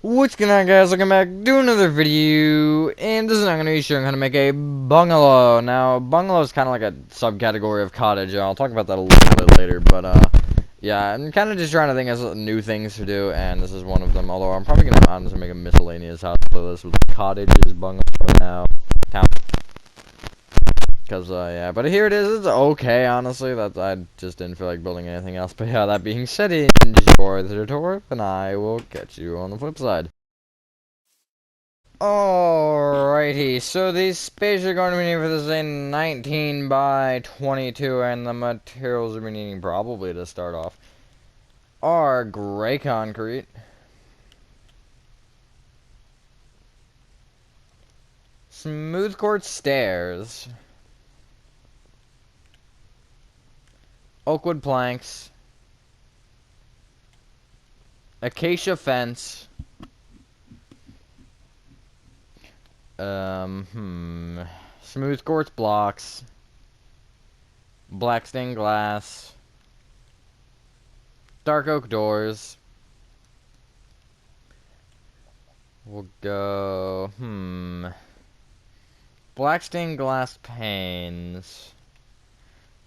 What's going on, guys? Welcome back to another video, and this is I'm going to be showing how to make a bungalow. Now, bungalow is kind of like a subcategory of cottage, and I'll talk about that a little bit later, but, yeah, I'm kind of just trying to think of new things to do, and this is one of them, although I'm probably going to honestly make a miscellaneous house playlist with cottages, bungalow, now, town. Because, yeah, but here it is. It's okay, honestly. I just didn't feel like building anything else. But yeah, that being said, enjoy the tutorial, and I will catch you on the flip side. Alrighty, so the space you're going to be needing for this is a 19 by 22, and the materials you're needing probably to start off are gray concrete, smooth quartz stairs, oakwood planks, acacia fence, smooth quartz blocks, black stained glass, dark oak doors. We'll go, black stained glass panes.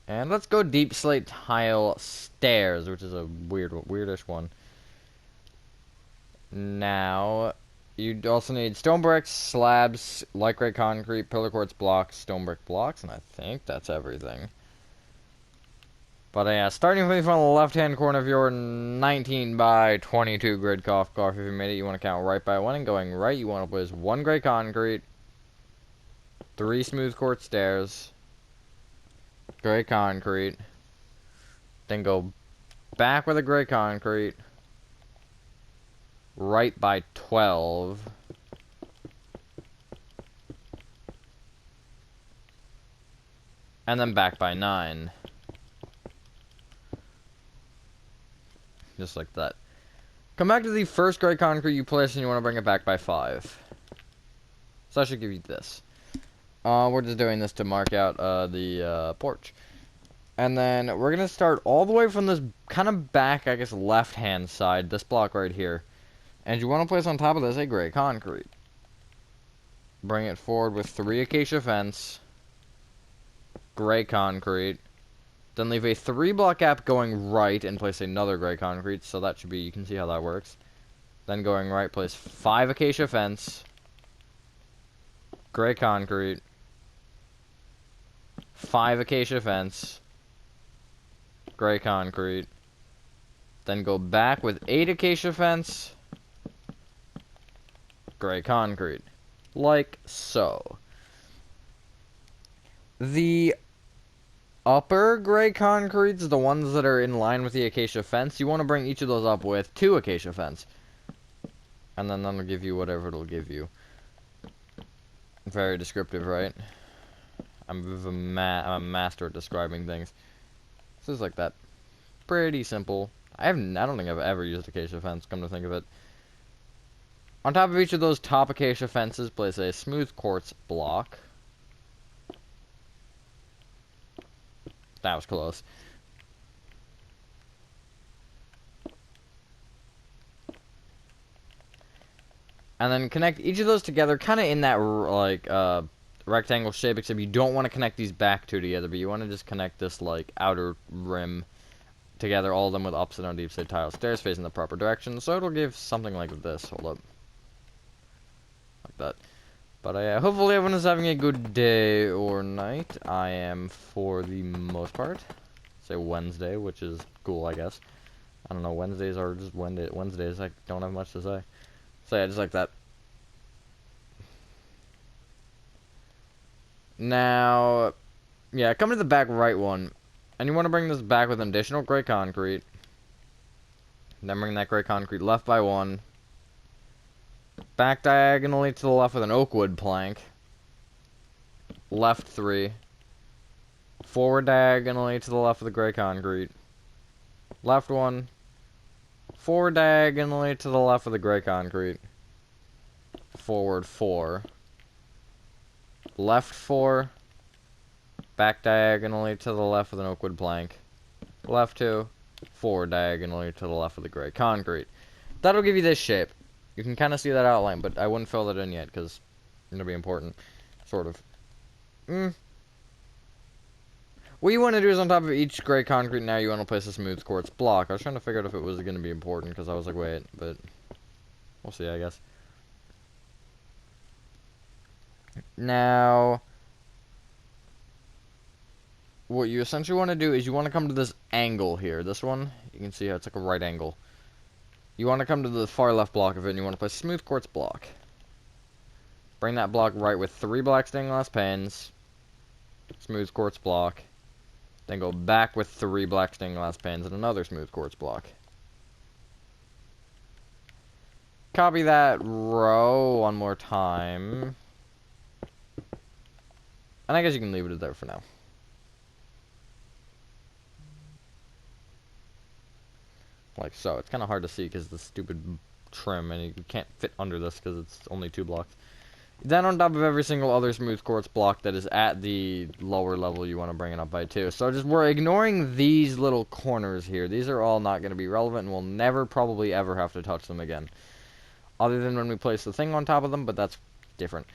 And let's go deep slate tile stairs, which is a weirdish one. Now, you also need stone bricks, slabs, light gray concrete, pillar quartz blocks, stone brick blocks, and I think that's everything. But yeah, starting from the left-hand corner of your 19 by 22 grid cough, if you made it, you want to count right by one, and going right, you want to place 1 gray concrete, 3 smooth quartz stairs, gray concrete, then go back with a gray concrete, right by 12, and then back by 9. Just like that. Come back to the first gray concrete you placed, and you want to bring it back by 5. So I should give you this. We're just doing this to mark out the porch. And then we're going to start all the way from this kind of back, I guess, left-hand side, this block right here. And you want to place on top of this a gray concrete. Bring it forward with 3 acacia fence, gray concrete. Then leave a 3-block gap going right and place another gray concrete. So that should be, you can see how that works. Then going right, place 5 acacia fence, gray concrete, 5 acacia fence, gray concrete. Then go back with 8 acacia fence, gray concrete. Like so. The upper gray concretes, the ones that are in line with the acacia fence, you want to bring each of those up with 2 acacia fence. And then that'll give you whatever it'll give you. Very descriptive, right? I'm a master at describing things. So it's like that. Pretty simple. I don't think I've ever used acacia fence, come to think of it. On top of each of those top acacia fences, place a smooth quartz block. That was close. And then connect each of those together, kind of in that, like, rectangle shape, except you don't want to connect these back two together, but you want to just connect this, like, outer rim together, all of them with upside down deep slate tile stairs facing the proper direction, so it'll give something like this. Hold up. Like that. But hopefully everyone is having a good day or night. I am, for the most part. Say Wednesday, which is cool, I guess. I don't know, Wednesdays are just Wednesdays. I don't have much to say. So yeah, just like that. Now, yeah, come to the back right one. And you want to bring this back with an additional gray concrete. Then bring that gray concrete left by 1. Back diagonally to the left with an oakwood plank. Left 3. Forward diagonally to the left with the gray concrete. Left 1. Forward diagonally to the left with the gray concrete. Forward 4. Left 4. Back diagonally to the left with an oakwood plank. Left 2. Forward diagonally to the left with the gray concrete. That'll give you this shape. You can kind of see that outline, but I wouldn't fill that in yet, because it'll be important. Sort of. What you want to do is on top of each gray concrete, now you want to place a smooth quartz block. I was trying to figure out if it was going to be important, because I was like, wait, but we'll see, I guess. Now, what you essentially want to do is you want to come to this angle here. This one, you can see how it's like a right angle. You want to come to the far left block of it, and you want to place a smooth quartz block. Bring that block right with 3 black stained glass panes. Smooth quartz block. Then go back with 3 black stained glass panes and another smooth quartz block. Copy that row one more time. And I guess you can leave it there for now. Like so. It's kind of hard to see because the stupid trim, and you can't fit under this because it's only 2 blocks. Then on top of every single other smooth quartz block that is at the lower level, you want to bring it up by 2. So we're ignoring these little corners here. These are all not going to be relevant, and we'll never probably ever have to touch them again. Other than when we place the thing on top of them, but that's different.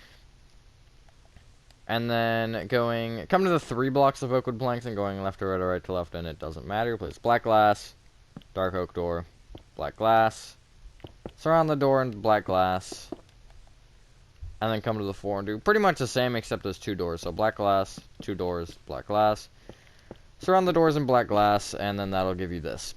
And then come to the 3 blocks of oak wood planks and going left to right or right to left, and it doesn't matter. Place black glass, dark oak door, black glass, surround the door in black glass, and then come to the 4 and do pretty much the same except there's 2 doors. So black glass, 2 doors, black glass, surround the doors in black glass, and then that'll give you this.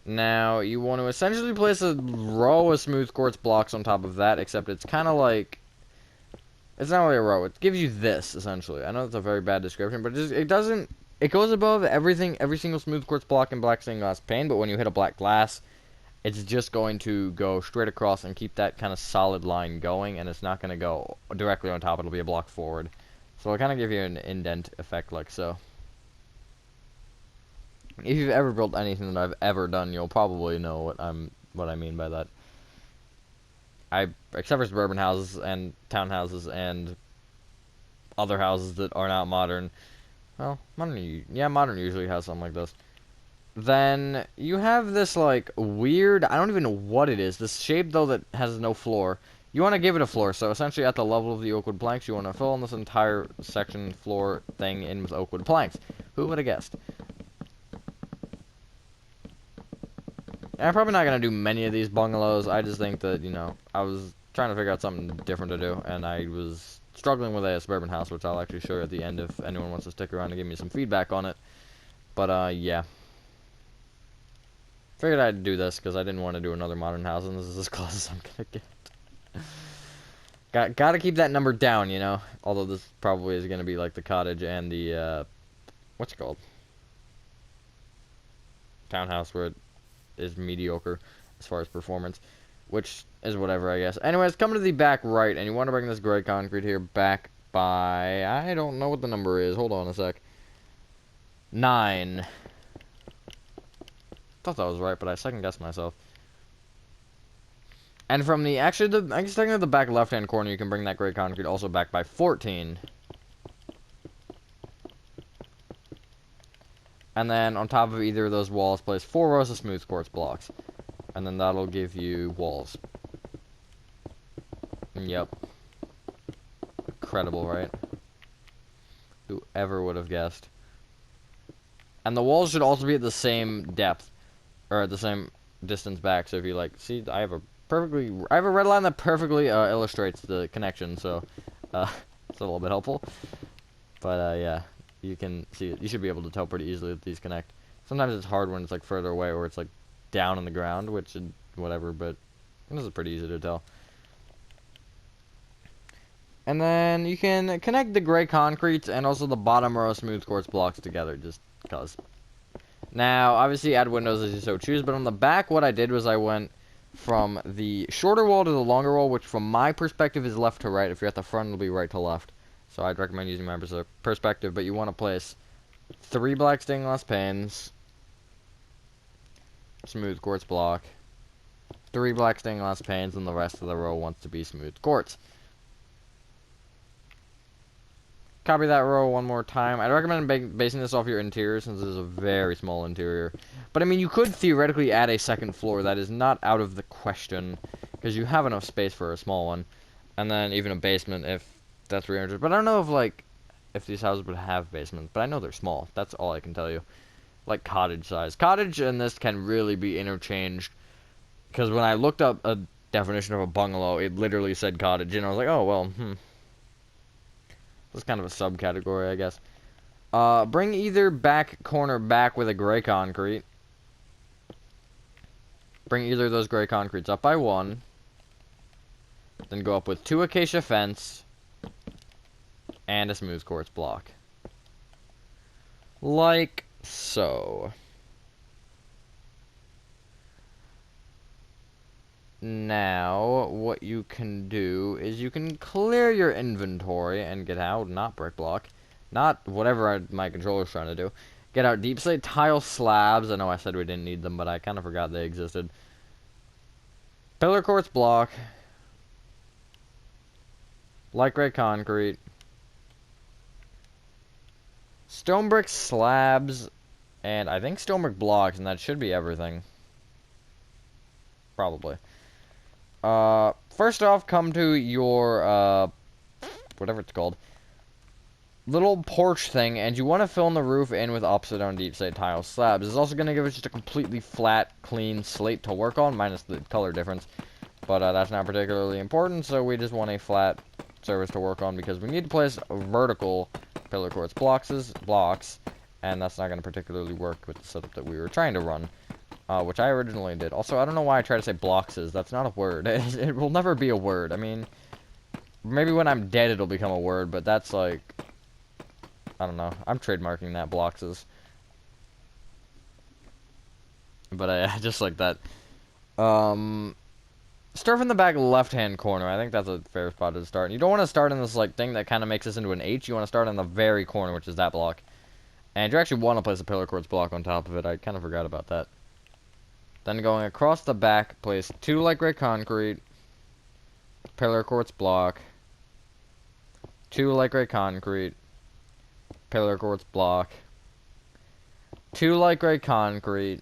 Now, you want to essentially place a row of smooth quartz blocks on top of that, except it's kind of like... It's not really a row. It gives you this, essentially. I know that's a very bad description, but it doesn't... It goes above every single smooth quartz block and black stained glass pane, but when you hit a black glass, it's just going to go straight across and keep that kind of solid line going, and it's not going to go directly on top. It'll be a block forward. So it'll kind of give you an indent effect like so. If you've ever built anything that I've ever done, you'll probably know what I mean by that. Except for suburban houses and townhouses and other houses that are not modern. Well, modern usually has something like this. Then you have this like weird, I don't even know what it is. This shape though that has no floor. You want to give it a floor, so essentially at the level of the oak wood planks, you want to fill in this entire section floor thing in with oak wood planks. Who would have guessed? I'm probably not going to do many of these bungalows. I just think that, you know, I was trying to figure out something different to do, and I was struggling with a suburban house, which I'll actually show you at the end if anyone wants to stick around and give me some feedback on it. But, yeah. Figured I'd do this, because I didn't want to do another modern house, and this is as close as I'm going to get. Gotta keep that number down, you know? Although this probably is going to be like the cottage and the, what's it called? Townhouse, where it is mediocre as far as performance, which is whatever, I guess. Anyways, come to the back right, and you want to bring this gray concrete here back by, I don't know what the number is. Hold on a sec. 9. Thought that was right, but I second guessed myself. And from the, I guess technically the back left-hand corner, you can bring that gray concrete also back by 14. And then on top of either of those walls, place 4 rows of smooth quartz blocks. And then that'll give you walls. Yep. Incredible, right? Whoever would have guessed. And the walls should also be at the same depth. Or at the same distance back. So if you like, see, I have a red line that perfectly illustrates the connection. So, it's a little bit helpful. But, yeah. You can see it. You should be able to tell pretty easily that these connect. Sometimes it's hard when it's like further away or it's like down in the ground, which is whatever, but this is pretty easy to tell. And then you can connect the gray concrete and also the bottom row of smooth quartz blocks together, just because. Now, obviously add windows as you so choose, but on the back what I did was I went from the shorter wall to the longer wall, which from my perspective is left to right. If you're at the front, it'll be right to left. So I'd recommend using my perspective, but you want to place 3 black stained glass panes, smooth quartz block, 3 black stained glass panes, and the rest of the row wants to be smooth quartz. copy that row one more time. I'd recommend basing this off your interior since this is a very small interior. But I mean, you could theoretically add a second floor. That is not out of the question because you have enough space for a small one, and then even a basement if that's where you're interested. But I don't know if these houses would have basements. But I know they're small. That's all I can tell you. Like cottage size. Cottage and this can really be interchanged because when I looked up a definition of a bungalow, it literally said cottage, and I was like, oh well, That's kind of a subcategory, I guess. Bring either back corner back with a gray concrete. Bring either of those gray concretes up by one. Then go up with 2 acacia fence and a smooth quartz block. Like so. Now, what you can do is you can clear your inventory and get out, not brick block, not whatever my controller's trying to do. Get out deep slate tile slabs. I know I said we didn't need them, but I kind of forgot they existed. Pillar quartz block. Light gray concrete. Stone brick slabs. And I think stone brick blocks, and that should be everything. Probably. First off, come to your, whatever it's called, little porch thing, and you want to fill in the roof in with upside down deep slate tile slabs. It's also going to give us just a completely flat, clean slate to work on, minus the color difference. But, that's not particularly important, so we just want a flat surface to work on, because we need to place vertical pillar quartz blocks, and that's not going to particularly work with the setup that we were trying to run. Which I originally did. Also, I don't know why I try to say blockses. That's not a word. It will never be a word. I mean, maybe when I'm dead it'll become a word, but that's like, I don't know. I'm trademarking that, blockses. But I just like that. Start from the back left-hand corner. I think that's a fair spot to start. And you don't want to start in this like thing that kind of makes this into an H. You want to start in the very corner, which is that block. And you actually want to place a pillar quartz block on top of it. I kind of forgot about that. Then going across the back, place 2 light gray concrete, pillar quartz block, 2 light gray concrete, pillar quartz block, 2 light gray concrete,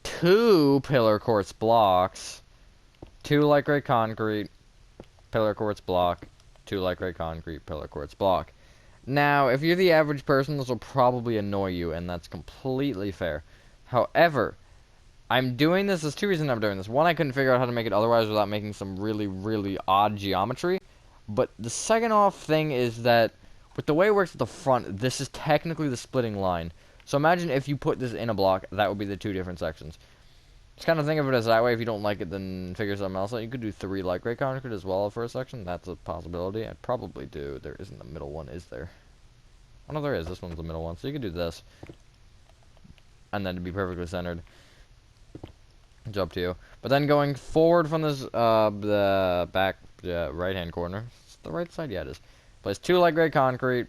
2 pillar quartz blocks, 2 light gray concrete, pillar quartz block, 2 light gray concrete, pillar quartz block. Now, if you're the average person, this will probably annoy you, and that's completely fair. However, I'm doing this, there's 2 reasons I'm doing this. One, I couldn't figure out how to make it otherwise without making some really, really odd geometry. But the second off thing is that, with the way it works at the front, this is technically the splitting line. So imagine if you put this in a block, that would be the 2 different sections. Just kind of think of it as that way. If you don't like it, then figure something else out. You could do 3 light gray concrete as well for a section. That's a possibility. I'd probably do. There isn't a middle one, is there? Oh, no, there is. This one's the middle one. So you could do this. And then to be perfectly centered. It's up to you. But then going forward from this, the back right-hand corner. It's the right side? Yeah, it is. Place 2 light gray concrete,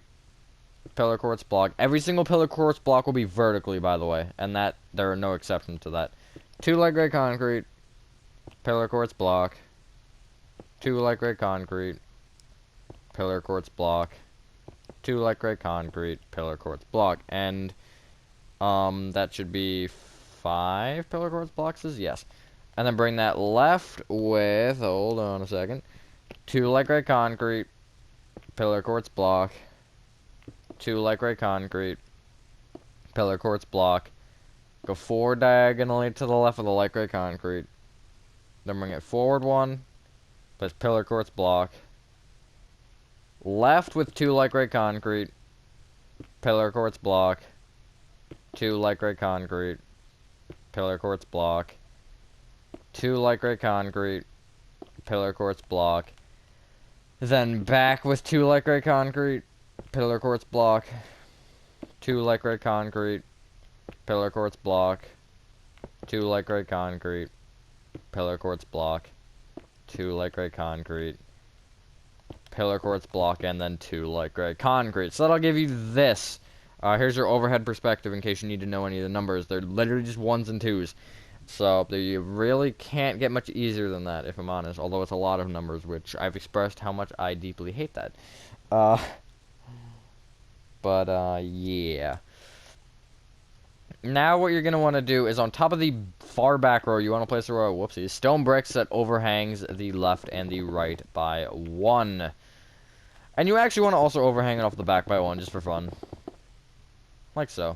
pillar quartz block. Every single pillar quartz block will be vertically, by the way. And that, there are no exceptions to that. 2 light gray concrete, pillar quartz block, 2 light gray concrete, pillar quartz block, 2 light gray concrete, pillar quartz block. And, that should be 5 pillar quartz blocks, yes. And then bring that left with, hold on a second, 2 light gray concrete, pillar quartz block, 2 light gray concrete, pillar quartz block. Go forward diagonally to the left of the light gray concrete. Then bring it forward 1, place pillar quartz block. Left with 2 light gray concrete, pillar quartz block, 2 light gray concrete, pillar quartz block, 2 light gray concrete, pillar quartz block. Then back with 2 light gray concrete, pillar quartz block, 2 light gray concrete, pillar quartz block, 2 light gray concrete, pillar quartz block, 2 light gray concrete, pillar quartz block, and then 2 light gray concrete. So that'll give you this. Here's your overhead perspective in case you need to know any of the numbers. They're literally just 1s and 2s. So you really can't get much easier than that, if I'm honest. Although it's a lot of numbers, which I've expressed how much I deeply hate that. But, yeah. Now what you're going to want to do is on top of the far back row, you want to place a row, whoopsies, stone bricks that overhangs the left and the right by 1. And you actually want to also overhang it off the back by 1, just for fun. Like so.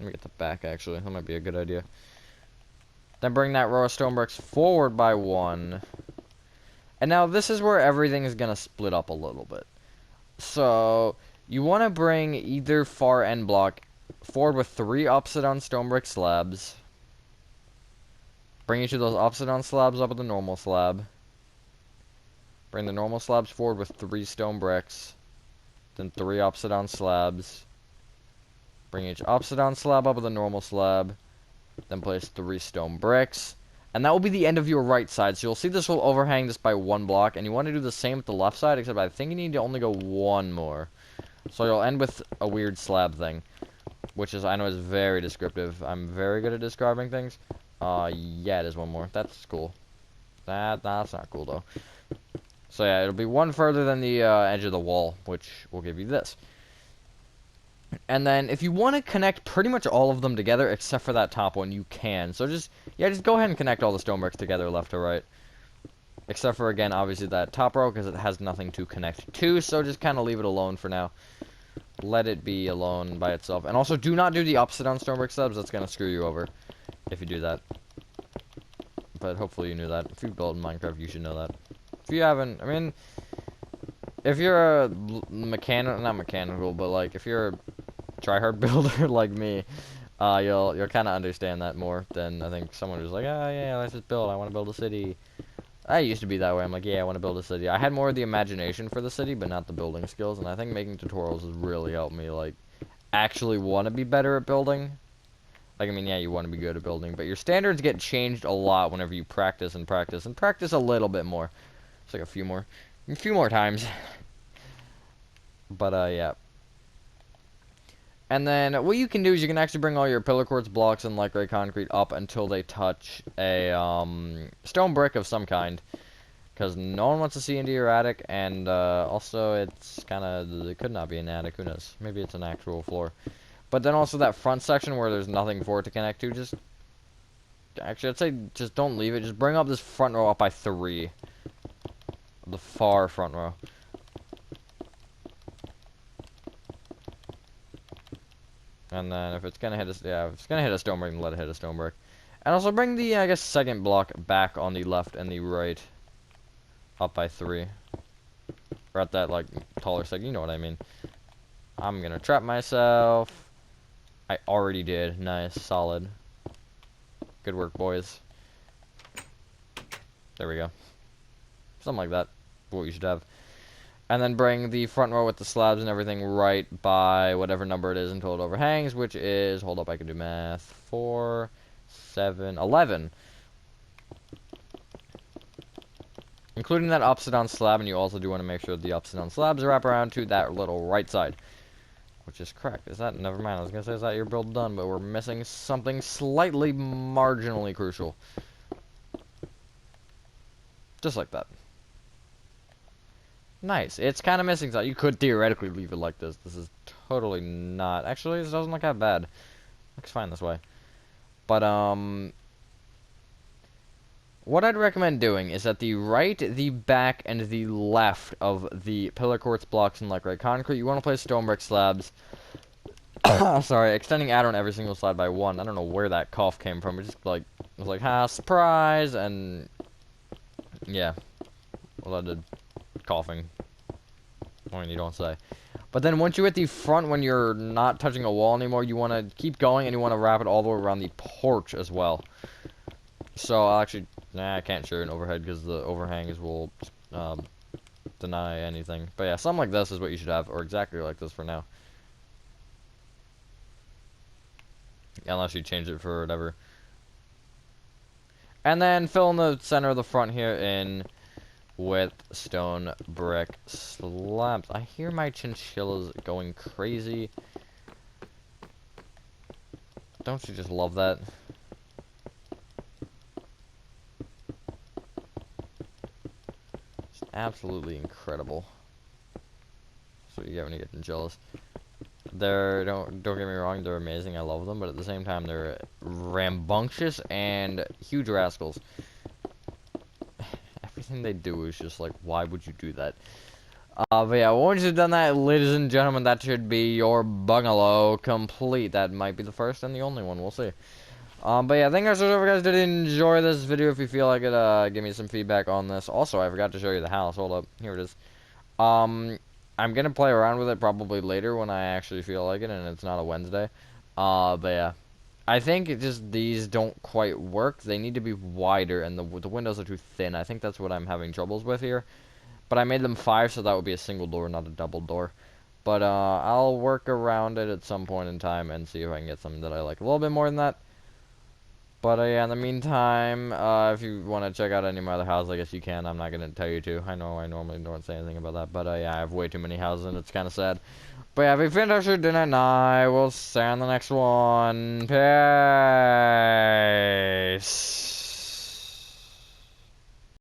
Let me get the back, actually. That might be a good idea. Then bring that row of stone bricks forward by 1. And now this is where everything is going to split up a little bit. So, you want to bring either far end block forward with 3 upside down stone brick slabs. Bring each of those upside down slabs up with the normal slab. Bring the normal slabs forward with 3 stone bricks. Then 3 upside down slabs. Bring each upside down slab up with a normal slab. Then place 3 stone bricks. And that will be the end of your right side. So you'll see this will overhang this by 1 block. And you want to do the same with the left side, except I think you need to only go 1 more. So you'll end with a weird slab thing. Which is, I know is very descriptive. I'm very good at describing things. Yeah, it is 1 more. That's cool. That's not cool, though. So yeah, it'll be 1 further than the edge of the wall, which will give you this. And then, if you want to connect pretty much all of them together, except for that top one, you can. So just go ahead and connect all the stone bricks together left to right. Except for, again, obviously that top row, because it has nothing to connect to, so just kind of leave it alone for now. Let it be alone by itself. And also, do not do the upside down stone brick slabs, that's going to screw you over, if you do that. But hopefully you knew that. If you build in Minecraft, you should know that. If you haven't, I mean, if you're a not mechanical, but like, if you're a tryhard builder like me, you'll kind of understand that more than I think someone who's like, oh yeah, let's just build. I want to build a city. I used to be that way. I'm like, yeah, I want to build a city. I had more of the imagination for the city, but not the building skills. And I think making tutorials has really helped me, like, actually want to be better at building. Like, I mean, yeah, you want to be good at building, but your standards get changed a lot whenever you practice and practice and practice a little bit more. It's like a few more times. But yeah. And then what you can do is you can actually bring all your pillar quartz blocks and light gray concrete up until they touch a stone brick of some kind, because no one wants to see into your attic, and also it's kind of, it could not be an attic, who knows, maybe it's an actual floor. But then also that front section where there's nothing for it to connect to, just actually I'd say just don't leave it, just bring up this front row up by 3, the far front row. And then if it's gonna hit a, if it's gonna hit a stone brick, then let it hit a stone brick. And also bring the, I guess, second block back on the left and the right up by 3. Or at that, like, taller second, you know what I mean. I'm gonna trap myself. I already did. Nice, solid. Good work, boys. There we go. Something like that. What you should have. And then bring the front row with the slabs and everything right by whatever number it is until it overhangs, which is, hold up, I can do math, 4, 7, 11. Including that upside down slab, and you also do want to make sure the upside down slabs wrap around to that little right side. Which is correct. Is that, never mind, I was going to say, is that your build done, but we're missing something slightly marginally crucial. Just like that. Nice. It's kind of missing something. You could theoretically leave it like this. This is totally not. Actually, this doesn't look that bad. Looks fine this way. But, what I'd recommend doing is at the right, the back, and the left of the pillar quartz blocks and light gray concrete, you want to place stone brick slabs. Sorry, extending out on every single slab by 1. I don't know where that cough came from. It just, like, it was like, ha, surprise, and, yeah. Well, I did coughing. I mean, you don't say. But then once you hit the front, when you're not touching a wall anymore, you want to keep going, and you want to wrap it all the way around the porch as well. So, I'll actually, nah, I can't share an overhead because the overhangs will deny anything. But yeah, something like this is what you should have, or exactly like this for now. Unless you change it for whatever. And then fill in the center of the front here in with stone brick slabs. I hear my chinchillas going crazy. Don't you just love that? It's absolutely incredible. you get when you get chinchillas. They're don't get me wrong, they're amazing. I love them, but at the same time, they're rambunctious and huge rascals. Everything they do is just like, why would you do that? But yeah, once you've done that, ladies and gentlemen, that should be your bungalow complete. That might be the first and the only one. We'll see. But yeah, thank you guys so much. If you guys did enjoy this video, if you feel like it, give me some feedback on this. Also, I forgot to show you the house. Hold up. Here it is. I'm gonna play around with it probably later when I actually feel like it, and it's not a Wednesday. But yeah. I think it just these don't quite work. They need to be wider, and the windows are too thin. I think that's what I'm having troubles with here. But I made them 5, so that would be a single door, not a double door. But I'll work around it at some point in time and see if I can get something that I like a little bit more than that. But yeah, in the meantime, if you want to check out any of my other houses, I guess you can. I'm not going to tell you to. I know I normally don't say anything about that. But yeah, I have way too many houses, and it's kind of sad. But yeah, if you finished your dinner, and I will see you on the next one. Peace.